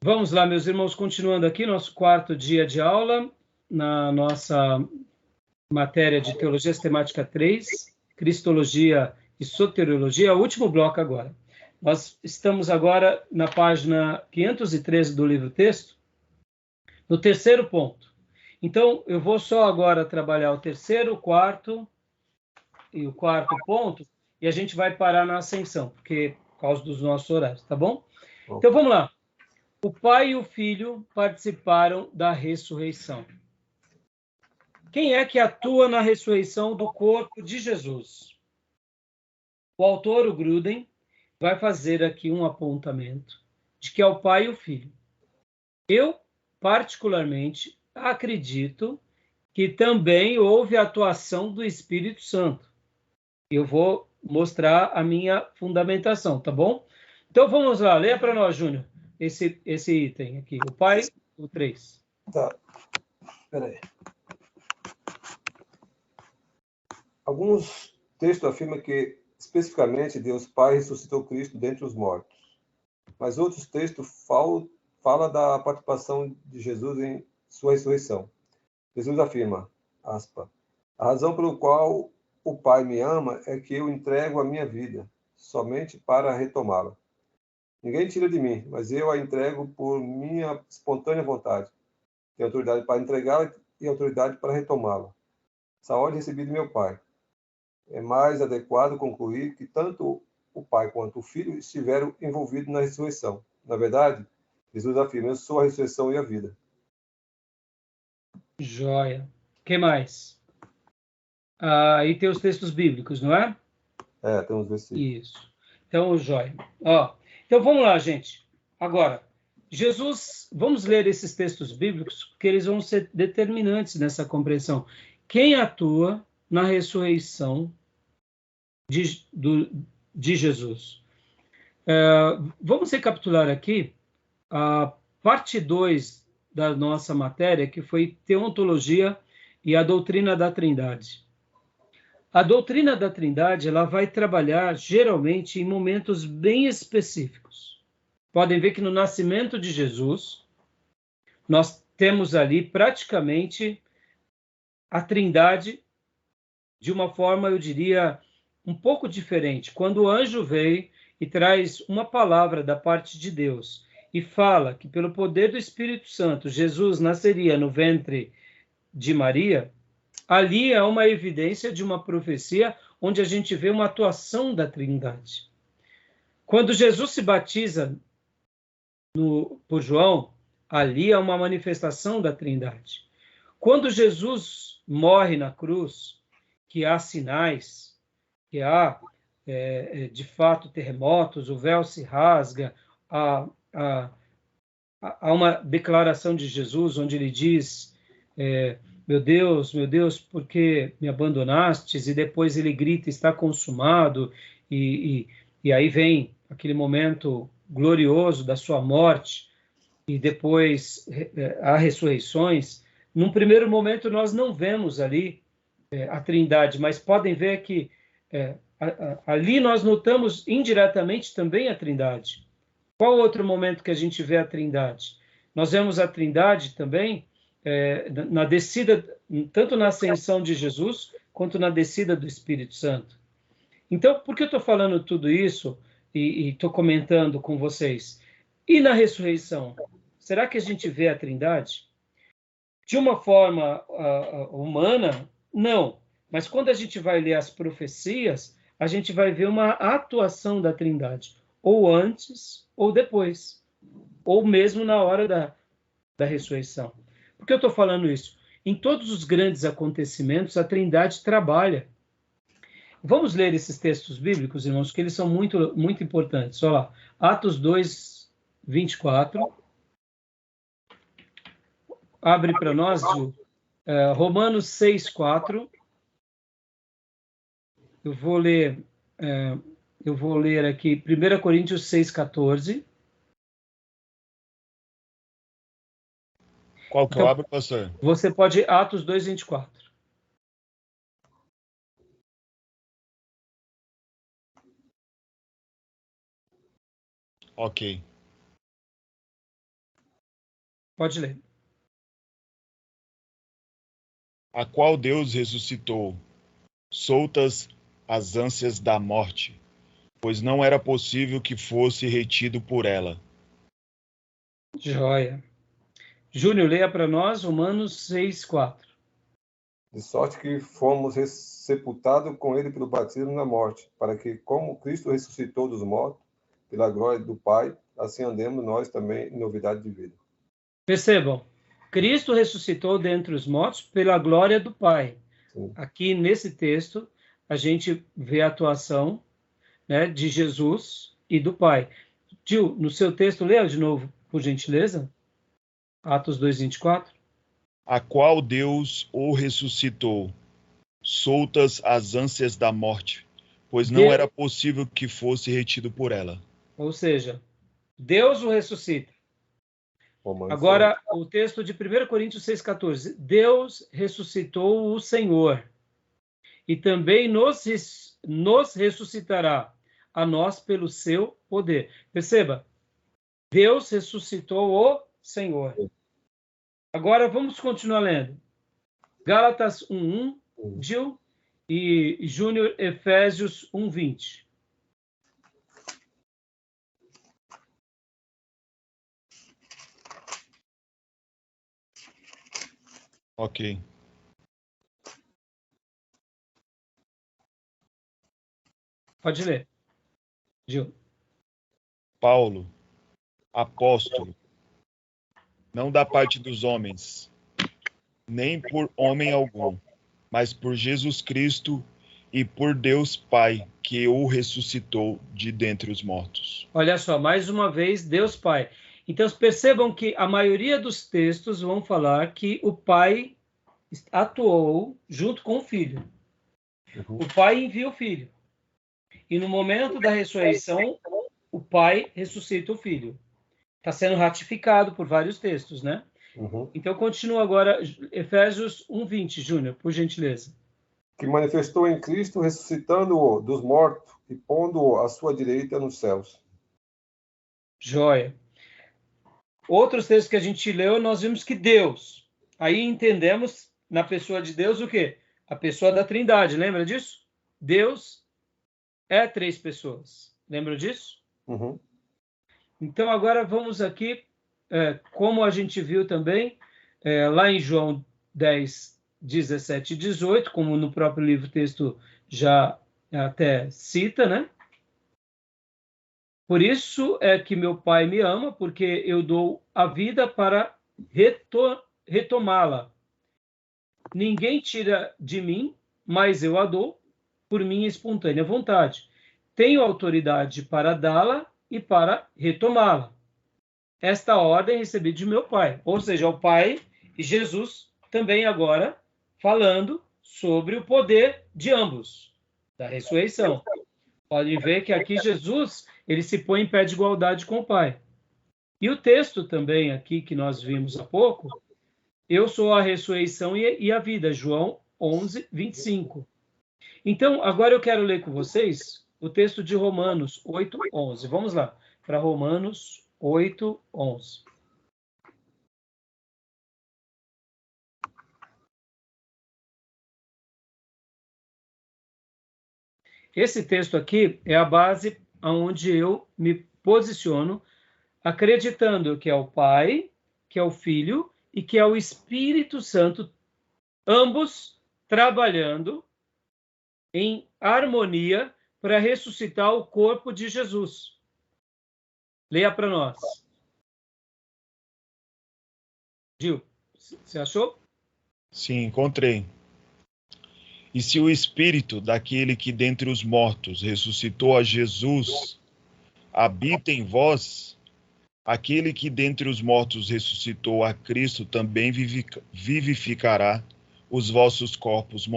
Vamos lá, meus irmãos, continuando aqui, nosso quarto dia de aula, na nossa matéria de Teologia Sistemática 3, Cristologia e Soteriologia, o último bloco agora. Nós estamos agora na página 513 do livro-texto, no terceiro ponto. Então, eu vou só agora trabalhar o terceiro, o quarto e o quarto ponto, e a gente vai parar na ascensão, porque por causa dos nossos horários, tá bom? Então, vamos lá. O Pai e o Filho participaram da ressurreição. Quem é que atua na ressurreição do corpo de Jesus? O autor, o Gruden, vai fazer aqui um apontamento de que é o Pai e o Filho. Eu, particularmente, acredito que também houve atuação do Espírito Santo. Eu vou mostrar a minha fundamentação, tá bom? Então vamos lá, leia para nós, Júnior, esse item aqui, o Pai, o 3. Tá, peraí. Alguns textos afirmam que, especificamente, Deus Pai ressuscitou Cristo dentre os mortos. Mas outros textos falam da participação de Jesus em sua ressurreição. Jesus afirma, aspa, a razão pelo qual o Pai me ama é que eu entrego a minha vida, somente para retomá-la. Ninguém tira de mim, mas eu a entrego por minha espontânea vontade. Tenho autoridade para entregá-la e autoridade para retomá-la. Essa ordem recebi de meu Pai. É mais adequado concluir que tanto o Pai quanto o Filho estiveram envolvidos na ressurreição. Na verdade, Jesus afirma, eu sou a ressurreição e a vida. Joia. O que mais? Aí tem os textos bíblicos, não é? Tem uns versículos. Isso. Então, joia. Então, vamos lá, gente. Agora, Jesus, vamos ler esses textos bíblicos, porque eles vão ser determinantes nessa compreensão. Quem atua na ressurreição de Jesus? Vamos recapitular aqui a parte 2 da nossa matéria, que foi Teontologia e a Doutrina da Trindade. A doutrina da Trindade, ela vai trabalhar geralmente em momentos bem específicos. Podem ver que no nascimento de Jesus, nós temos ali praticamente a Trindade de uma forma, eu diria, um pouco diferente. Quando o anjo veio e traz uma palavra da parte de Deus e fala que pelo poder do Espírito Santo, Jesus nasceria no ventre de Maria, ali é uma evidência de uma profecia onde a gente vê uma atuação da Trindade. Quando Jesus se batiza por João, ali é uma manifestação da Trindade. Quando Jesus morre na cruz, que há sinais, que há, de fato, terremotos, o véu se rasga, há uma declaração de Jesus onde ele diz, meu Deus, por que me abandonastes? E depois ele grita, está consumado, e aí vem aquele momento glorioso da sua morte, e depois há ressurreições. Num primeiro momento nós não vemos ali a Trindade, mas podem ver que ali nós notamos indiretamente também a Trindade. Qual outro momento que a gente vê a Trindade? Nós vemos a Trindade também na descida, tanto na ascensão de Jesus, quanto na descida do Espírito Santo. Então, por que eu estou falando tudo isso e estou comentando com vocês? E na ressurreição? Será que a gente vê a Trindade? De uma forma humana, não. Mas quando a gente vai ler as profecias, a gente vai ver uma atuação da Trindade, ou antes ou depois, ou mesmo na hora da ressurreição. Por que eu estou falando isso? Em todos os grandes acontecimentos, a Trindade trabalha. Vamos ler esses textos bíblicos, irmãos, que eles são muito, muito importantes. Olha lá, Atos 2, 24. Abre para nós, Gil. Romanos 6, 4. Eu vou ler aqui 1 Coríntios 6, 14. Qual que eu abro, pastor? Você pode Atos 2, 24. Ok. Pode ler. A qual Deus ressuscitou, soltas as ânsias da morte, pois não era possível que fosse retido por ela. Joia. Júnior, leia para nós Romanos 6:4. De sorte que fomos sepultados com ele pelo batismo na morte, para que, como Cristo ressuscitou dos mortos, pela glória do Pai, assim andemos nós também em novidade de vida. Percebam, Cristo ressuscitou dentre os mortos pela glória do Pai. Sim. Aqui nesse texto, a gente vê a atuação, né, de Jesus e do Pai. Gil, no seu texto, leia de novo, por gentileza. Atos 2:24. A qual Deus o ressuscitou, soltas as ânsias da morte, pois não era possível que fosse retido por ela. Ou seja, Deus o ressuscita. Agora, o texto de 1 Coríntios 6,14. Deus ressuscitou o Senhor e também nos ressuscitará a nós pelo seu poder. Perceba, Deus ressuscitou o Senhor. Agora, vamos continuar lendo. Gálatas 1:1, Gil, e Júnior, Efésios 1:20. Ok. Pode ler, Gil. Paulo, apóstolo, não da parte dos homens, nem por homem algum, mas por Jesus Cristo e por Deus Pai, que o ressuscitou de dentre os mortos. Olha só, mais uma vez, Deus Pai. Então, percebam que a maioria dos textos vão falar que o Pai atuou junto com o Filho. Uhum. O Pai envia o Filho. E no momento da ressurreição, o Pai ressuscita o Filho. Está sendo ratificado por vários textos, né? Uhum. Então, continua agora, Efésios 1:20, Júnior, por gentileza. Que manifestou em Cristo, ressuscitando-o dos mortos e pondo-o à sua direita nos céus. Joia. Outros textos que a gente leu, nós vimos que Deus. Aí entendemos na pessoa de Deus o quê? A pessoa da Trindade, lembra disso? Deus é 3 pessoas. Lembra disso? Uhum. Então, agora vamos aqui, como a gente viu também, lá em João 10, 17 e 18, como no próprio livro texto já até cita, né? Por isso é que meu Pai me ama, porque eu dou a vida para retomá-la. Ninguém tira de mim, mas eu a dou por minha espontânea vontade. Tenho autoridade para dá-la e para retomá-la. Esta ordem recebi de meu Pai. Ou seja, o Pai e Jesus também agora falando sobre o poder de ambos, da ressurreição. Podem ver que aqui Jesus, ele se põe em pé de igualdade com o Pai. E o texto também aqui que nós vimos há pouco, eu sou a ressurreição e a vida, João 11:25. Então, agora eu quero ler com vocês o texto de Romanos 8:11. Vamos lá, para Romanos 8:11. Esse texto aqui é a base onde eu me posiciono, acreditando que é o Pai, que é o Filho e que é o Espírito Santo, ambos trabalhando em harmonia para ressuscitar o corpo de Jesus. Leia para nós. Gil, você achou? Sim, encontrei. E se o Espírito daquele que dentre os mortos ressuscitou a Jesus habita em vós, aquele que dentre os mortos ressuscitou a Cristo também vivificará os vossos corpos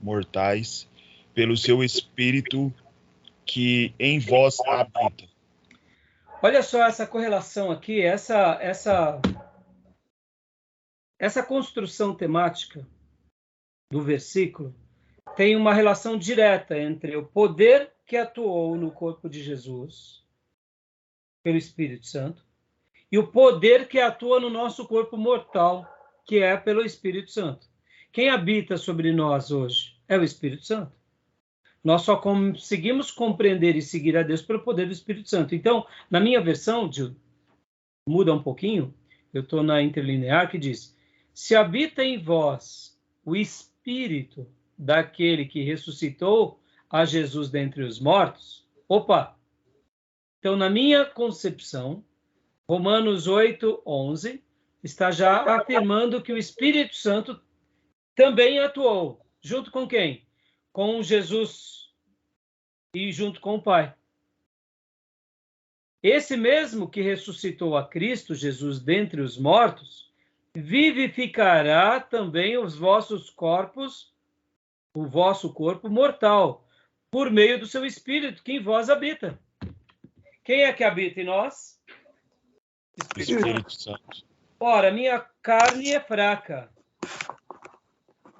mortais pelo seu Espírito que em vós habita. Olha só essa correlação aqui, essa construção temática do versículo tem uma relação direta entre o poder que atuou no corpo de Jesus pelo Espírito Santo e o poder que atua no nosso corpo mortal, que é pelo Espírito Santo. Quem habita sobre nós hoje é o Espírito Santo. Nós só conseguimos compreender e seguir a Deus pelo poder do Espírito Santo. Então, na minha versão, muda um pouquinho, eu estou na interlinear, que diz: se habita em vós o Espírito daquele que ressuscitou a Jesus dentre os mortos, opa! Então, na minha concepção, Romanos 8:11 está já afirmando que o Espírito Santo também atuou. Junto com quem? Com Jesus e junto com o Pai. Esse mesmo que ressuscitou a Cristo Jesus dentre os mortos, vivificará também os vossos corpos, o vosso corpo mortal, por meio do seu Espírito que em vós habita. Quem é que habita em nós? Espírito Santo. Ora, minha carne é fraca,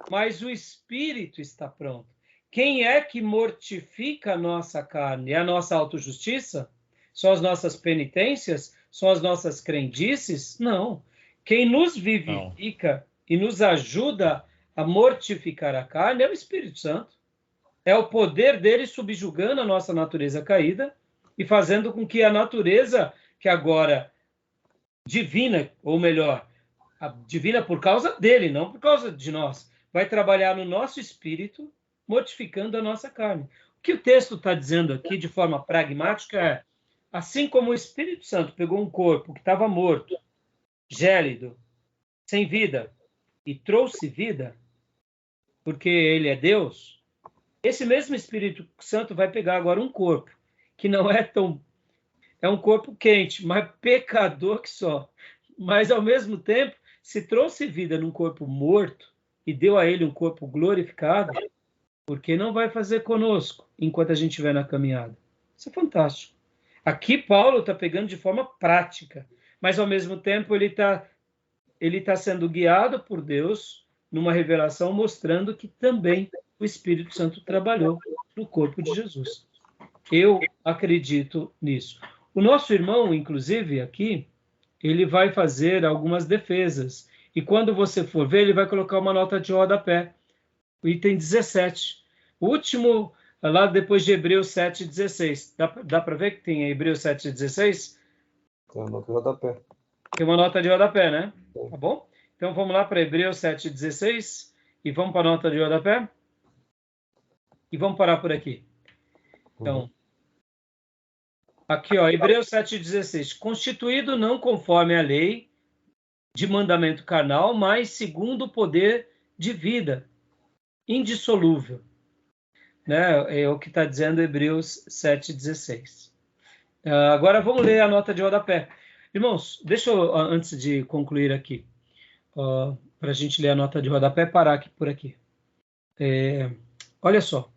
mas o Espírito está pronto. Quem é que mortifica a nossa carne? É a nossa autojustiça? São as nossas penitências? São as nossas crendices? Não. Quem nos vivifica e nos ajuda a mortificar a carne é o Espírito Santo. É o poder dele subjugando a nossa natureza caída e fazendo com que a natureza, que agora divina, ou melhor, a divina por causa dele, não por causa de nós, vai trabalhar no nosso espírito, mortificando a nossa carne. O que o texto está dizendo aqui, de forma pragmática, é: assim como o Espírito Santo pegou um corpo que estava morto, gélido, sem vida, e trouxe vida, porque ele é Deus, esse mesmo Espírito Santo vai pegar agora um corpo que não é tão... é um corpo quente, mas pecador que só. Mas, ao mesmo tempo, se trouxe vida num corpo morto e deu a ele um corpo glorificado, por que não vai fazer conosco enquanto a gente estiver na caminhada? Isso é fantástico. Aqui Paulo está pegando de forma prática, mas, ao mesmo tempo, ele tá sendo guiado por Deus numa revelação mostrando que também o Espírito Santo trabalhou no corpo de Jesus. Eu acredito nisso. O nosso irmão, inclusive, aqui, ele vai fazer algumas defesas. E quando você for ver, ele vai colocar uma nota de rodapé. O item 17. O último, lá depois de Hebreus 7:16. Dá para ver que tem Hebreus 7:16? Tem uma nota de rodapé. Tem uma nota de rodapé, né? Tá bom? Então vamos lá para Hebreus 7:16 e vamos para a nota de rodapé. E vamos parar por aqui. Então, aqui, ó, Hebreus 7:16. Constituído não conforme a lei de mandamento carnal, mas segundo o poder de vida indissolúvel. Né? É o que está dizendo Hebreus 7:16. Agora vamos ler a nota de rodapé. Irmãos, deixa eu, antes de concluir aqui, para a gente ler a nota de rodapé, parar aqui por aqui. Olha só.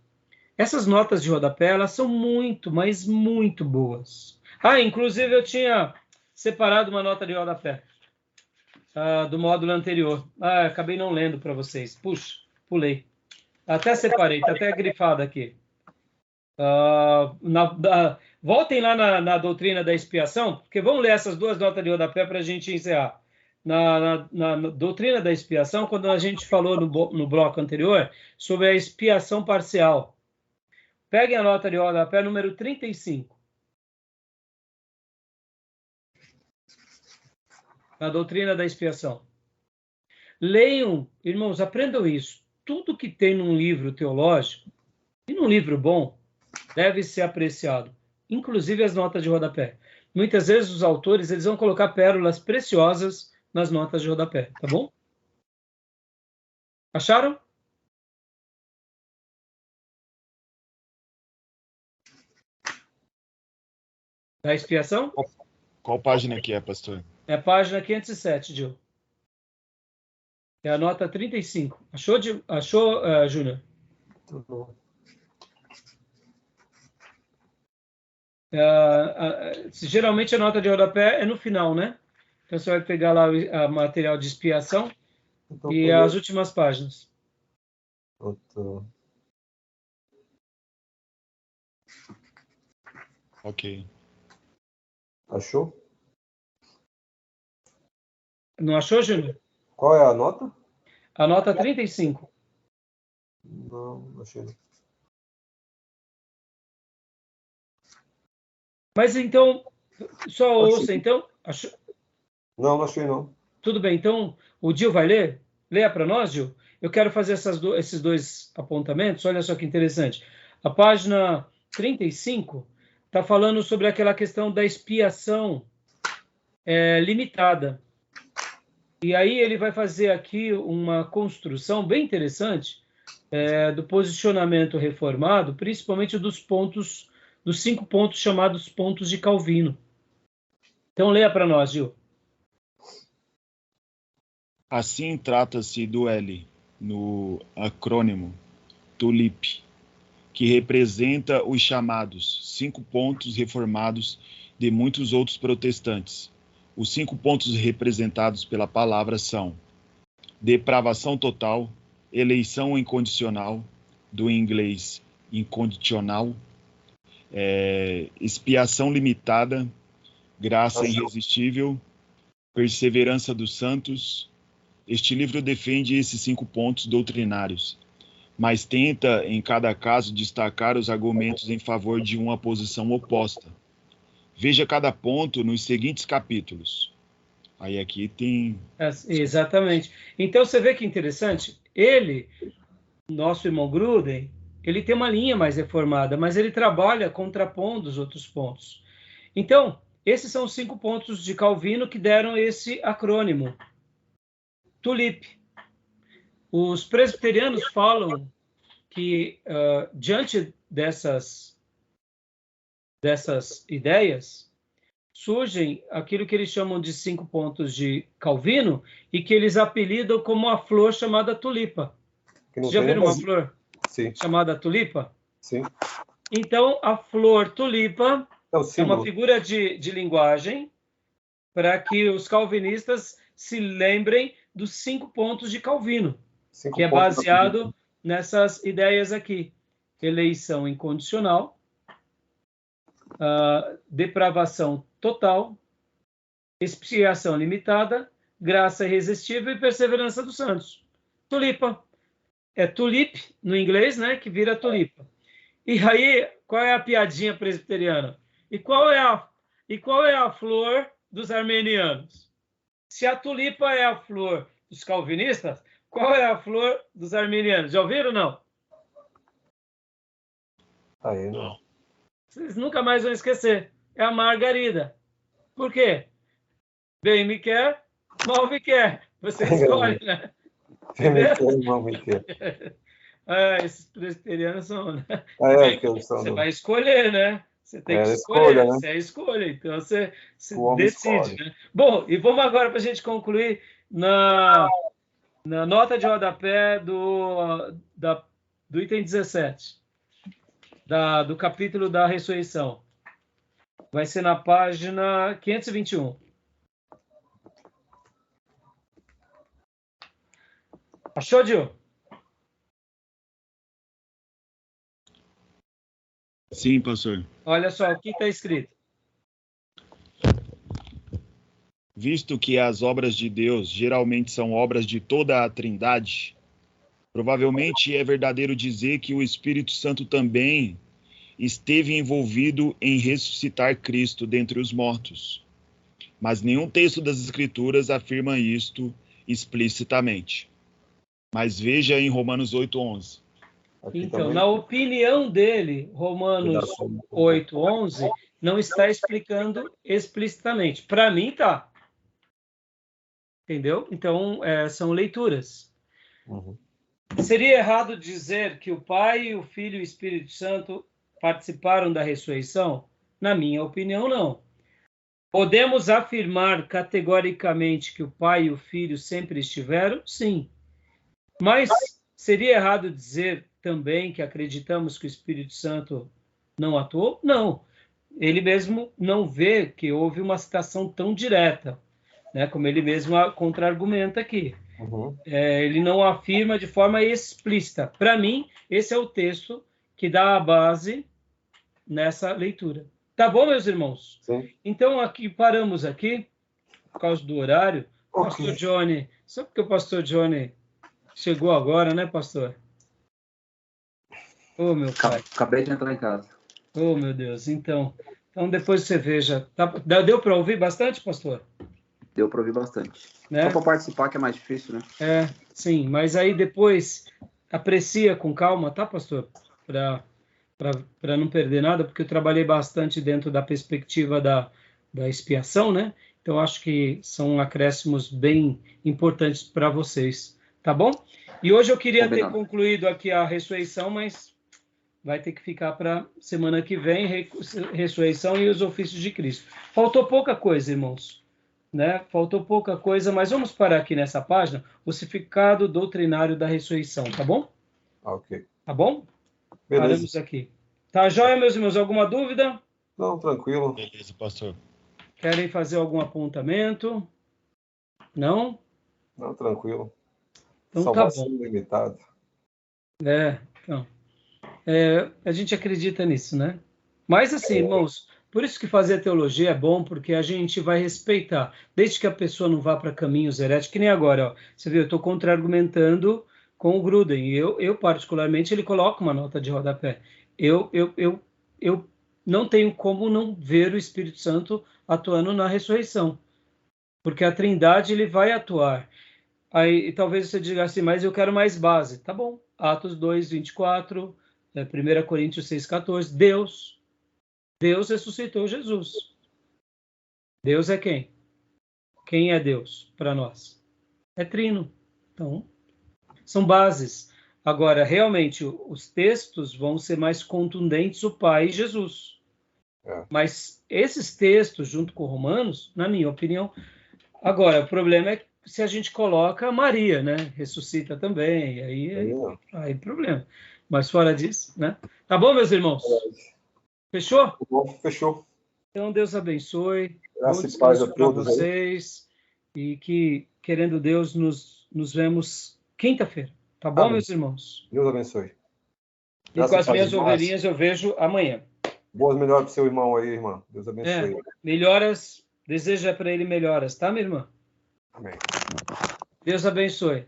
Essas notas de rodapé, elas são muito, mas muito boas. Inclusive eu tinha separado uma nota de rodapé do módulo anterior. Acabei não lendo para vocês. Puxa, pulei. Até separei, está até grifado aqui. Voltem lá na doutrina da expiação, porque vamos ler essas duas notas de rodapé para a gente encerrar. Na doutrina da expiação, quando a gente falou no bloco anterior sobre a expiação parcial, peguem a nota de rodapé número 35. Na doutrina da expiação. Leiam, irmãos, aprendam isso. Tudo que tem num livro teológico, e num livro bom, deve ser apreciado. Inclusive as notas de rodapé. Muitas vezes os autores eles vão colocar pérolas preciosas nas notas de rodapé, tá bom? Acharam? Da expiação? Qual página que é, pastor? É a página 507, Gil. É a nota 35. Achou, Júnior? Muito bom. Geralmente a nota de rodapé é no final, né? Então você vai pegar lá o material de expiação Então, e as últimas páginas. Ok. Achou? Não achou, Júnior? Qual é a nota? A nota 35. Não achei. Mas então, só ouça, então. Não achei, não. Tudo bem, então o Gil vai ler? Leia para nós, Gil. Eu quero fazer esses dois apontamentos. Olha só que interessante. A página 35 está falando sobre aquela questão da expiação limitada. E aí ele vai fazer aqui uma construção bem interessante do posicionamento reformado, principalmente dos 5 pontos chamados pontos de Calvino. Então leia para nós, Gil. Assim trata-se do L, no acrônimo TULIP, que representa os chamados 5 pontos reformados de muitos outros protestantes. Os 5 pontos representados pela palavra são depravação total, eleição incondicional, do inglês incondicional, expiação limitada, graça irresistível, perseverança dos santos. Este livro defende esses 5 pontos doutrinários, mas tenta, em cada caso, destacar os argumentos em favor de uma posição oposta. Veja cada ponto nos seguintes capítulos. Aí aqui tem... Exatamente. Então, você vê que interessante. Ele, nosso irmão Gruden, ele tem uma linha mais reformada, mas ele trabalha contrapondo os outros pontos. Então, esses são os 5 pontos de Calvino que deram esse acrônimo. TULIP. Os presbiterianos falam que, diante dessas ideias, surgem aquilo que eles chamam de 5 pontos de Calvino e que eles apelidam como a flor chamada tulipa. Vocês já viram uma flor chamada tulipa? Sim. Então, a flor tulipa é uma figura de linguagem para que os calvinistas se lembrem dos 5 pontos de Calvino, que é baseado nessas ideias aqui. Eleição incondicional, depravação total, expiação limitada, graça irresistível e perseverança dos santos. Tulipa. É tulip, no inglês, né, que vira tulipa. E aí, qual é a piadinha presbiteriana? E qual é a flor dos armenianos? Se a tulipa é a flor dos calvinistas, qual é a flor dos armenianos? Já ouviram ou não? Aí não. Vocês nunca mais vão esquecer. É a margarida. Por quê? Bem me quer, mal me quer. Você escolhe, né? Bem me quer, mal me quer. Esses presbiterianos são, né? Você vai escolher, né? Você tem que escolher, escolha, né? Você é escolha, então você decide, né? Bom, e vamos agora para a gente concluir na nota de rodapé do item 17, do capítulo da ressurreição. Vai ser na página 521. Achou, Gil? Sim, pastor. Olha só, o que está escrito. Visto que as obras de Deus geralmente são obras de toda a Trindade, provavelmente é verdadeiro dizer que o Espírito Santo também esteve envolvido em ressuscitar Cristo dentre os mortos. Mas nenhum texto das Escrituras afirma isto explicitamente. Mas veja em Romanos 8:11. Então, na opinião dele, Romanos 8:11 não está explicando explicitamente. Para mim, tá. Entendeu? Então, são leituras. Uhum. Seria errado dizer que o Pai, o Filho e o Espírito Santo participaram da ressurreição? Na minha opinião, não. Podemos afirmar categoricamente que o Pai e o Filho sempre estiveram? Sim. Mas seria errado dizer também que acreditamos que o Espírito Santo não atuou? Não. Ele mesmo não vê que houve uma citação tão direta, né, como ele mesmo contra-argumenta aqui. Uhum. Ele não afirma de forma explícita. Para mim, esse é o texto que dá a base nessa leitura. Tá bom, meus irmãos? Sim. Então, paramos aqui, por causa do horário. Pastor Johnny, só porque o pastor Johnny chegou agora, né, pastor? Ô, meu pai. Acabei de entrar em casa. Oh, meu Deus. Então depois você veja. Deu para ouvir bastante, pastor? Deu para ouvir bastante. Né? Só para participar que é mais difícil, né? Sim. Mas aí depois aprecia com calma, tá, pastor? Para não perder nada, porque eu trabalhei bastante dentro da perspectiva da expiação, né? Então acho que são acréscimos bem importantes para vocês, tá bom? E hoje eu queria ter concluído aqui a ressurreição, mas vai ter que ficar para semana que vem, ressurreição e os ofícios de Cristo. Faltou pouca coisa, irmãos, né? Faltou pouca coisa, mas vamos parar aqui nessa página, o significado doutrinário da ressurreição, tá bom? Ok. Tá bom? Beleza. Paramos aqui. Tá joia, meus irmãos? Alguma dúvida? Não, tranquilo. Beleza, pastor. Querem fazer algum apontamento? Não? Não, tranquilo. Então Salvação tá bom. limitada. Então. A gente acredita nisso, né? Mas assim, irmãos, por isso que fazer teologia é bom, porque a gente vai respeitar, desde que a pessoa não vá para caminhos heréticos, que nem agora, ó, você viu, eu estou contra-argumentando com o Gruden, e eu particularmente, ele coloca uma nota de rodapé. Eu não tenho como não ver o Espírito Santo atuando na ressurreição, porque a Trindade ele vai atuar. Aí talvez você diga assim, mas eu quero mais base. Tá bom, Atos 2, 24, 1 Coríntios 6, 14, Deus ressuscitou Jesus. Deus é quem? Quem é Deus para nós? É trino. Então, são bases. Agora, realmente, os textos vão ser mais contundentes, o Pai e Jesus. Mas esses textos, junto com Romanos, na minha opinião... Agora, o problema é se a gente coloca Maria, né? Ressuscita também, aí problema. Mas fora disso, né? Tá bom, meus irmãos? Fechou? Fechou. Então, Deus abençoe. Graças e paz a todos para vocês. E que, querendo Deus, nos vemos quinta-feira. Tá bom, meus irmãos? Deus abençoe. E com as minhas ovelhinhas eu vejo amanhã. Boas melhoras para o seu irmão aí, irmã. Deus abençoe. Melhoras. Deseja para ele melhoras, tá, minha irmã? Amém. Deus abençoe.